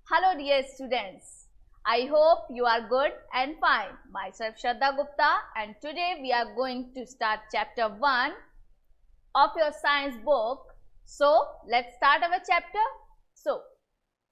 Hello dear students, I hope you are good and fine. Myself Shraddha Gupta and today we are going to start chapter 1 of your science book. So let's start our chapter. So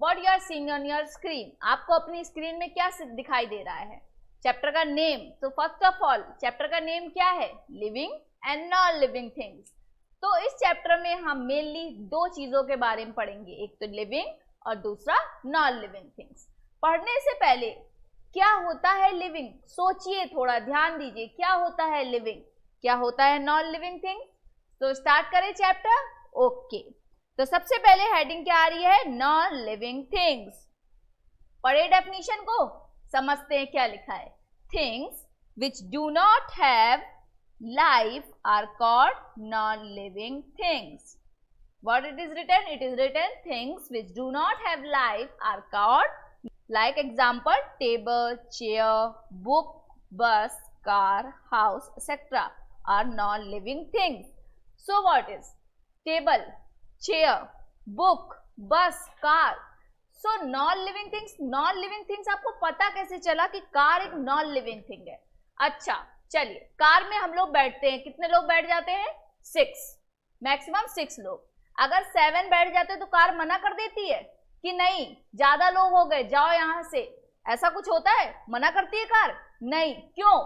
what you are seeing on your screen, आपको अपनी screen में क्या दिखाई दे रहा है? Chapter का name. तो first of all chapter का नेम क्या है? Living and non living things. तो इस चैप्टर में हम मेनली दो चीजों के बारे में पढ़ेंगे, एक तो लिविंग और दूसरा नॉन लिविंग थिंग्स. पढ़ने से पहले क्या होता है लिविंग, सोचिए, थोड़ा ध्यान दीजिए. क्या होता है लिविंग, क्या होता है नॉन लिविंग थिंग्स. तो स्टार्ट करें चैप्टर. ओके, तो सबसे पहले हेडिंग क्या आ रही है? Non living things. पढ़े डेफिनेशन को, समझते हैं क्या लिखा है. Things which do not have life are called non-living things. What it is written? It is written things which do not have life are called, like example, table, chair, book, bus, car, house, etc. are non-living things. So what is table, chair, book, bus, car? So non-living things. Non-living things आपको पता कैसे चला कि car एक non-living thing है? अच्छा चलिए, car में हम लोग बैठते हैं, कितने लोग बैठ जाते हैं? 6, मैक्सिमम 6 लोग. अगर 7 बैठ जाते तो कार मना कर देती है कि नहीं ज्यादा लोग हो गए, जाओ यहां से. ऐसा कुछ होता है? मना करती है कार? नहीं. क्यों?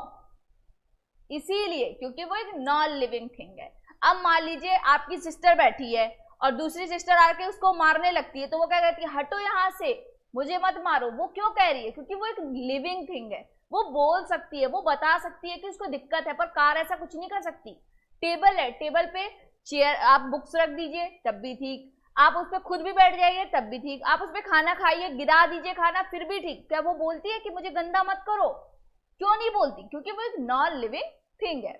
इसीलिए क्योंकि वो एक नॉन लिविंग थिंग है. अब मान लीजिए आपकी सिस्टर बैठी है और दूसरी सिस्टर आके उसको मारने लगती है, तो वो क्या कहती है? हटो यहां से, मुझे मत मारो. वो क्यों कह रही है? क्योंकि वो एक लिविंग थिंग है. वो बोल सकती है, वो बता सकती है कि उसको दिक्कत है, पर कार ऐसा कुछ नहीं कर सकती. टेबल है, टेबल पे चेयर आप बुक्स रख दीजिए तब भी ठीक, आप उस पर खुद भी बैठ जाइए तब भी ठीक, आप उस पर खाना खाइए, गिरा दीजिए खाना फिर भी ठीक. क्या वो बोलती है कि मुझे गंदा मत करो? क्यों नहीं बोलती? क्योंकि वो एक नॉन लिविंग थिंग है.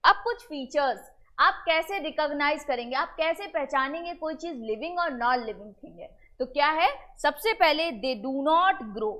अब कुछ फीचर्स आप कैसे रिकॉग्नाइज करेंगे, आप कैसे पहचानेंगे कोई चीज लिविंग और नॉन लिविंग थिंग है? तो क्या है? सबसे पहले दे do not grow.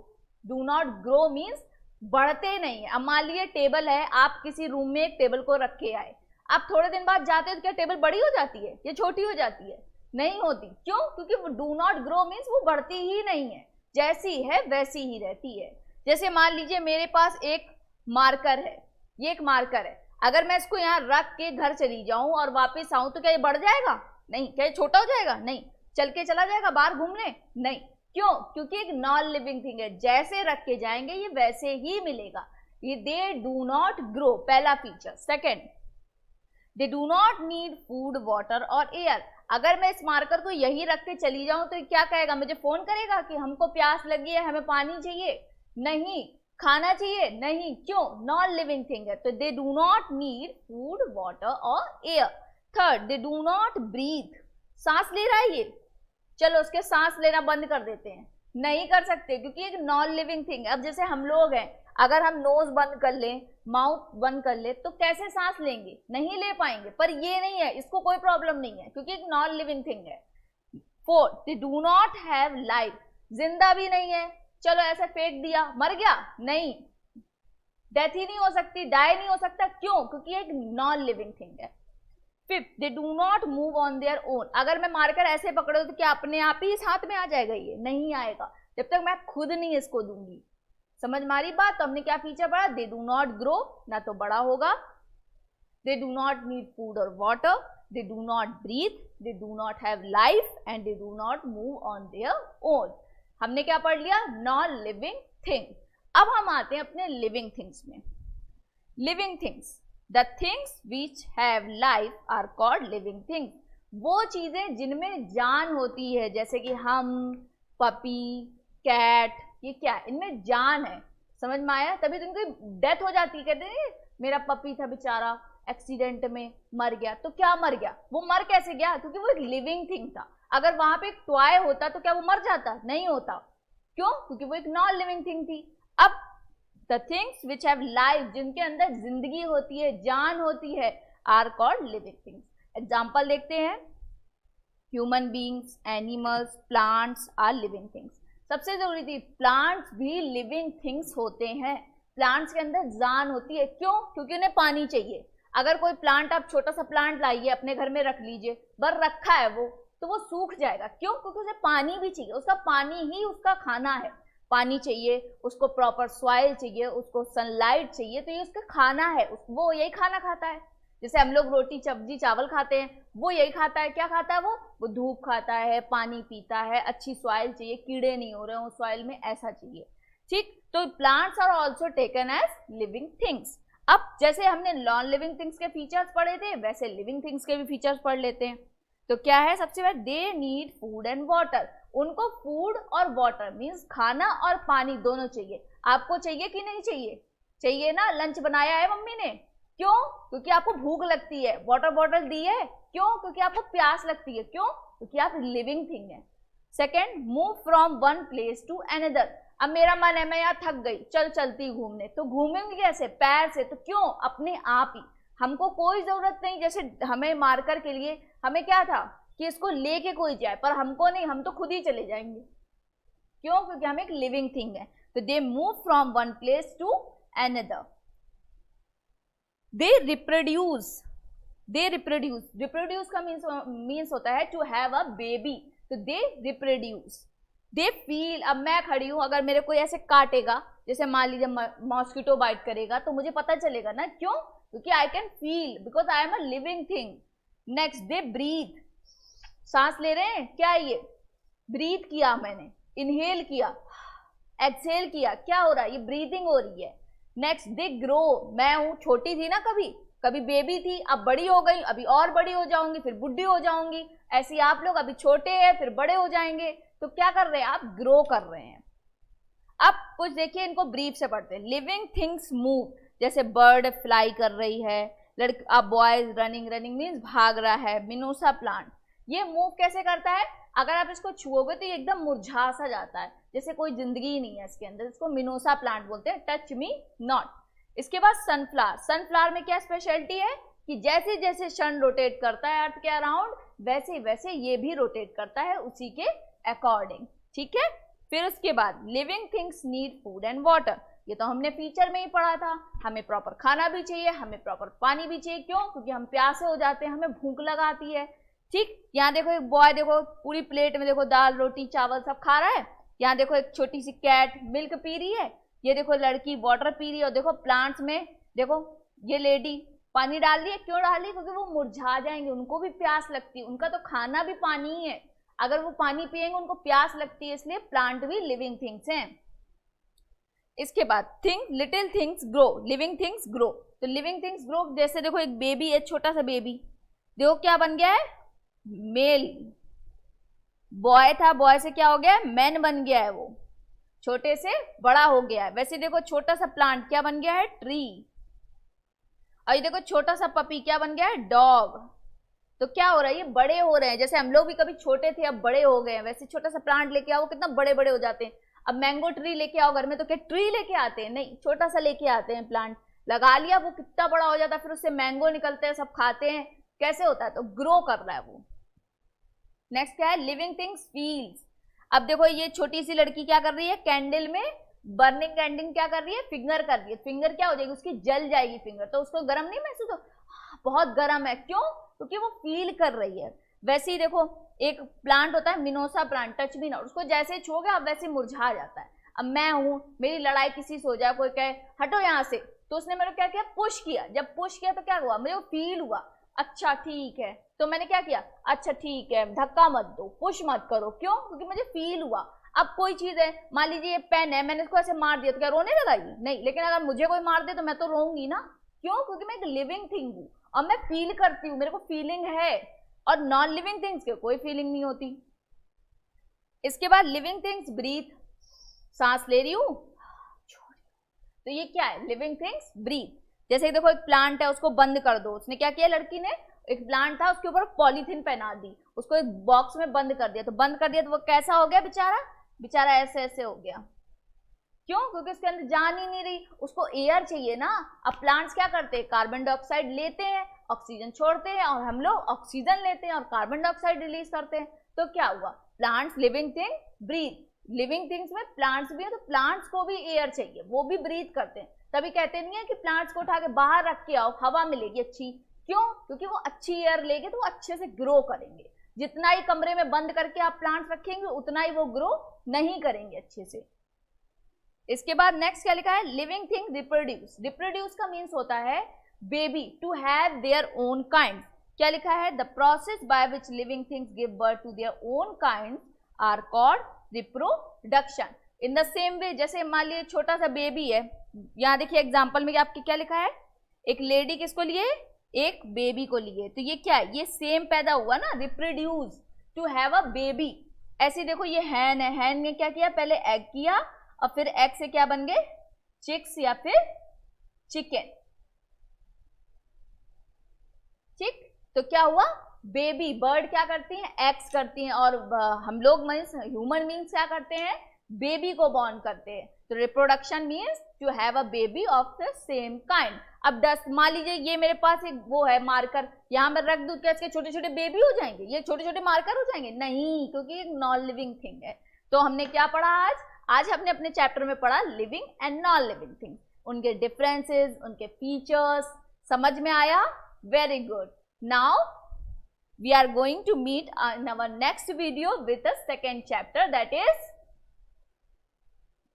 Do not grow means बढ़ते नहीं है. अब मान लीजिए टेबल है, आप किसी रूम में एक टेबल को रख के आए, आप थोड़े दिन बाद जाते हो तो क्या टेबल बड़ी हो जाती है या छोटी हो जाती है? नहीं होती. क्यों? क्योंकि डू नॉट ग्रो मीन्स वो बढ़ती ही नहीं है, जैसी है वैसी ही रहती है. जैसे मान लीजिए मेरे पास एक मार्कर है, ये एक मार्कर है, अगर मैं इसको यहाँ रख के घर चली जाऊं और वापस आऊं तो क्या ये बढ़ जाएगा? नहीं. क्या ये छोटा हो जाएगा? नहीं. चल के चला जाएगा बाहर घूमने? नहीं. क्यों? क्योंकि एक नॉन लिविंग थिंग है, जैसे रख के जाएंगे ये वैसे ही मिलेगा. ये दे डू नॉट ग्रो, पहला feature. Second, they do not need food, water और एयर. अगर मैं इस मार्कर को यही रख के चली जाऊं तो क्या कहेगा? मुझे फोन करेगा कि हमको प्यास लगी है, हमें पानी चाहिए? नहीं. खाना चाहिए? नहीं. क्यों? नॉन लिविंग थिंग है. तो they do not need food, water और air. Third, they do not breathe. सांस ले रहा है ये, चलो उसके सांस लेना बंद कर देते हैं. नहीं कर सकते क्योंकि एक नॉन लिविंग थिंग है. अब जैसे हम लोग हैं, अगर हम नोज बंद कर लें, माउथ बंद कर ले, तो कैसे सांस लेंगे? नहीं ले पाएंगे. पर ये नहीं है, इसको कोई प्रॉब्लम नहीं है क्योंकि एक नॉन लिविंग थिंग है. Fourth, they do not have life. जिंदा भी नहीं है, चलो ऐसे फेंक दिया, मर गया? नहीं. डेथ ही नहीं हो सकती, डाई नहीं हो सकता. क्यों? क्योंकि एक नॉन लिविंग थिंग है. Fifth, they do not move on their own. अगर मैं मार्कर ऐसे पकड़ो तो क्या अपने आप ही इस हाथ में आ जाएगा? ये नहीं आएगा जब तक मैं खुद नहीं इसको दूंगी. समझ मारी बात? तो हमने क्या फीचर पढ़ा? दे डू नॉट ग्रो, ना तो बड़ा होगा. They do not need food और water. They do not breathe. They do not have life and they do not move on their own. हमने क्या पढ़ लिया? Non living thing. अब हम आते हैं अपने लिविंग थिंग्स में. Living things, The things which have life are called living things. वो चीजें जिनमें जान होती है, जैसे कि हम, पपी, कैट, ये क्या है? इनमें जान है. समझ में आया? तभी तो इनकी डेथ हो जाती है. कहते हैं मेरा पपी था बेचारा, एक्सीडेंट में मर गया. तो क्या मर गया? वो मर कैसे गया? क्योंकि वो एक लिविंग थिंग था. अगर वहां पे एक टॉय होता तो क्या वो मर जाता? नहीं होता. क्यों? क्योंकि वो एक नॉन लिविंग थिंग थी. अब The things which have life, जिनके अंदर जिंदगी होती है, जान होती है, are called living things. Example देखते हैं. Human beings, animals, plants are living things. सबसे जरूरी थी, प्लांट्स भी लिविंग थिंग्स होते हैं. प्लांट्स के अंदर जान होती है. क्यों? क्योंकि उन्हें पानी चाहिए. अगर कोई प्लांट, आप छोटा सा प्लांट लाइए अपने घर में रख लीजिए, बस रखा है वो, तो वो सूख जाएगा। क्यों? क्योंकि उसे पानी भी चाहिए, उसका पानी ही उसका खाना है। पानी चाहिए उसको, प्रॉपर सॉइल चाहिए उसको, सनलाइट चाहिए, तो ये उसका खाना है। वो यही खाना खाता है। जैसे हम लोग रोटी सब्जी चावल खाते हैं, वो यही खाता है। क्या खाता है वो धूप खाता है, पानी पीता है, अच्छी सॉइल चाहिए, कीड़े नहीं हो रहे हो सॉइल में, ऐसा चाहिए। ठीक, तो plants are also taken as living things. अब जैसे हमने नॉन लिविंग थिंग्स के फीचर्स पढ़े थे, वैसे लिविंग थिंग्स के भी फीचर्स पढ़ लेते हैं। तो क्या है? सबसे पहले they need food and water. उनको फूड और वाटर मीन्स खाना और पानी दोनों चाहिए। आपको चाहिए कि नहीं चाहिए? चाहिए ना। लंच बनाया है मम्मी ने, क्यों? क्योंकि आपको भूख लगती है। वाटर बॉटल दी है, क्यों? क्योंकि आपको प्यास लगती है। क्यों? क्योंकि आप लिविंग थिंग है। Second, move from one place to another. अब मेरा मन है, मैं यहाँ थक गई, चलती घूमने, तो घूमेंगे कैसे? पैर से। तो क्यों? अपने आप ही। हमको कोई जरूरत नहीं, जैसे हमें मार्कर के लिए हमें क्या था कि इसको लेके कोई जाए, पर हमको नहीं, हम तो खुद ही चले जाएंगे। क्यों? क्योंकि हम एक लिविंग थिंग है। तो they move from one place to another. They reproduce. Reproduce का मीन्स होता है टू हैव अ बेबी। तो दे रिप्रोड्यूस। They feel. अब मैं खड़ी हूं, अगर मेरे कोई ऐसे काटेगा, जैसे मान लीजिए मॉस्किटो बाइट करेगा, तो मुझे पता चलेगा ना। क्यों? क्योंकि I can feel, because I am a living thing. Next, they breathe. सांस ले रहे हैं, क्या है ये? ब्रीथ किया मैंने, इनहेल किया, एक्सहेल किया, क्या हो रहा है? ये ब्रीदिंग हो रही है। Next, they grow. मैं हूं, छोटी थी ना, कभी बेबी थी, अब बड़ी हो गई, अभी और बड़ी हो जाऊंगी, फिर बुढ़ी हो जाऊंगी। ऐसे ही आप लोग अभी छोटे हैं, फिर बड़े हो जाएंगे। तो क्या कर रहे हैं आप? ग्रो कर रहे हैं। अब कुछ देखिए, इनको ब्रीफ से पढ़ते हैं। Living things move. जैसे बर्ड फ्लाई कर रही है, अब बॉयज रनिंग मीन्स भाग रहा है। मिनोसा प्लांट ये मूव कैसे करता है? अगर आप इसको छुओगे तो ये एकदम मुरझा सा जाता है, जैसे कोई जिंदगी नहीं है इसके अंदर। इसको मिनोसा प्लांट बोलते हैं, टच मी नॉट। इसके बाद सनफ्लावर। सनफ्लावर में क्या स्पेशलिटी है कि जैसे जैसे सन रोटेट करता है अर्थ के अराउंड, वैसे वैसे ये भी रोटेट करता है उसी के अकॉर्डिंग। ठीक है। फिर उसके बाद living things need food and water. ये तो हमने फीचर में ही पढ़ा था। हमें प्रॉपर खाना भी चाहिए, हमें प्रॉपर पानी भी चाहिए। क्यों? क्योंकि हम प्यासे हो जाते हैं, हमें भूख लगाती है। ठीक, यहाँ देखो एक बॉय, देखो पूरी प्लेट में देखो दाल रोटी चावल सब खा रहा है। यहाँ देखो एक छोटी सी कैट मिल्क पी रही है। ये देखो लड़की वाटर पी रही है। और देखो प्लांट्स में देखो ये लेडी पानी डाल रही है। क्यों डाल रही है? क्योंकि वो मुरझा जाएंगे, उनको भी प्यास लगती है। उनका तो खाना भी पानी ही है, अगर वो पानी पिएंगे उनको प्यास लगती है, इसलिए प्लांट भी लिविंग थिंग्स हैं। इसके बाद little things grow, living things grow. तो लिविंग थिंग्स ग्रो, जैसे देखो एक बेबी है, छोटा सा बेबी, देखो क्या बन गया है? मेल। बॉय था, बॉय से क्या हो गया है? मैन बन गया है, वो छोटे से बड़ा हो गया है। वैसे देखो छोटा सा प्लांट क्या बन गया है? ट्री। और ये देखो छोटा सा पपी क्या बन गया है? डॉग। तो क्या हो रहा है? ये बड़े हो रहे हैं। जैसे हम लोग भी कभी छोटे थे, अब बड़े हो गए हैं, वैसे छोटा सा प्लांट लेके आओ, कितना बड़े बड़े हो जाते हैं। अब मैंगो ट्री लेके आओ घर में, तो क्या ट्री लेके आते हैं? नहीं, छोटा सा लेके आते हैं प्लांट, लगा लिया, वो कितना बड़ा हो जाता है, फिर उससे मैंगो निकलते हैं, सब खाते हैं। कैसे होता है? तो ग्रो कर रहा है वो। नेक्स्ट क्या है? Living things feels. अब देखो ये छोटी सी लड़की क्या कर रही है? कैंडल में बर्निंग कैंडल क्या कर रही है? फिंगर कर रही है। फिंगर क्या हो जाएगी? उसकी जल जाएगी फिंगर, तो उसको गर्म नहीं महसूस हो? बहुत गर्म है। क्यों? क्योंकि वो फील कर रही है। वैसे ही देखो एक प्लांट होता है मिनोसा प्लांट, टच मी नॉट, उसको जैसे छूओगे आप वैसे मुरझा जाता है। अब मैं हूं, मेरी लड़ाई किसी से हो जाए, कोई कहे हटो यहाँ से, तो उसने मेरे को क्या किया? पुश किया। जब पुश किया तो क्या हुआ? मुझे वो फील हुआ, अच्छा ठीक है, तो मैंने क्या किया? अच्छा ठीक है, धक्का मत दो, पुश मत करो। क्यों? क्योंकि मुझे फील हुआ। अब कोई चीज है, मान लीजिए ये पेन है, मैंने इसको ऐसे मार दिया तो क्या रोने लगाई? नहीं। लेकिन अगर मुझे कोई मार दे तो मैं तो रोऊंगी ना। क्यों? क्योंकि मैं एक लिविंग थिंग हूँ और मैं फील करती हूँ, मेरे को फीलिंग है। और नॉन लिविंग थिंग्स के कोई फीलिंग नहीं होती। इसके बाद लिविंग थिंग्स ब्रीथ, सांस ले रही हूं, तो ये क्या है? Living things breathe. जैसे देखो एक प्लांट है, उसको बंद कर दो। उसने क्या किया? लड़की ने, एक प्लांट था उसके ऊपर पॉलीथीन पहना दी, उसको एक बॉक्स में बंद कर दिया। तो बंद कर दिया तो वो कैसा हो गया? बेचारा ऐसे ऐसे हो गया। क्यों? क्योंकि उसके अंदर जान ही नहीं रही, उसको एयर चाहिए ना। अब प्लांट्स क्या करते हैं? कार्बन डाइऑक्साइड लेते हैं, ऑक्सीजन छोड़ते हैं, और हम लोग ऑक्सीजन लेते हैं और कार्बन डाइऑक्साइड रिलीज करते हैं। तो क्या हुआ? Plants living thing breathe. Living things में प्लांट्स भी है, तो प्लांट्स को भी एयर चाहिए, वो भी ब्रीथ करते हैं। तभी कहते नहीं है कि प्लांट्स को उठा के बाहर रख के आओ, हवा मिलेगी अच्छी। क्यों? क्योंकि वो अच्छी एयर लेंगे तो वो अच्छे से ग्रो करेंगे। जितना ही कमरे में बंद करके आप प्लांट्स रखेंगे उतना ही वो ग्रो नहीं करेंगे अच्छे से। इसके बाद नेक्स्ट क्या लिखा है, लिविंग थिंग रिप्रोड्यूस। रिप्रोड्यूस का मीन्स होता है baby, to have their own kind. क्या लिखा है, the process by which living things give birth to their own kind are called reproduction. In the same way, जैसे मान लीजिए छोटा सा बेबी है, यहाँ देखिए एग्जाम्पल में आपके क्या लिखा है, एक लेडी किसको लिए, एक बेबी को लिए, तो ये क्या है, ये सेम पैदा हुआ ना, reproduce, to have a baby. ऐसे देखो ये हैन है, हैन ने क्या किया, पहले एग किया और फिर एग से क्या बन गए, चिक्स या फिर चिकन, ठीक। तो क्या हुआ, बेबी, बर्ड क्या करती हैं, एग्स करती हैं, और हम लोग मीन्स ह्यूमन मीन्स क्या करते हैं, बेबी को बॉर्न करते हैं। तो reproduction means to have a baby of the same kind. अब 10 मान लीजिए ये मेरे पास एक वो है मार्कर, यहाँ मैं रख दूं, क्या इसके छोटे छोटे बेबी हो जाएंगे, ये छोटे छोटे मार्कर हो जाएंगे, नहीं, क्योंकि एक नॉन लिविंग थिंग है। तो हमने क्या पढ़ा आज हमने अपने चैप्टर में पढ़ा living and non living things, उनके डिफरेंसेस, उनके फीचर्स, समझ में आया, very good. Now we are going to meet in our next video with the second chapter, that is,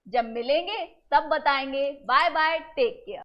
जब मिलेंगे तब बताएंगे। Bye bye, take care.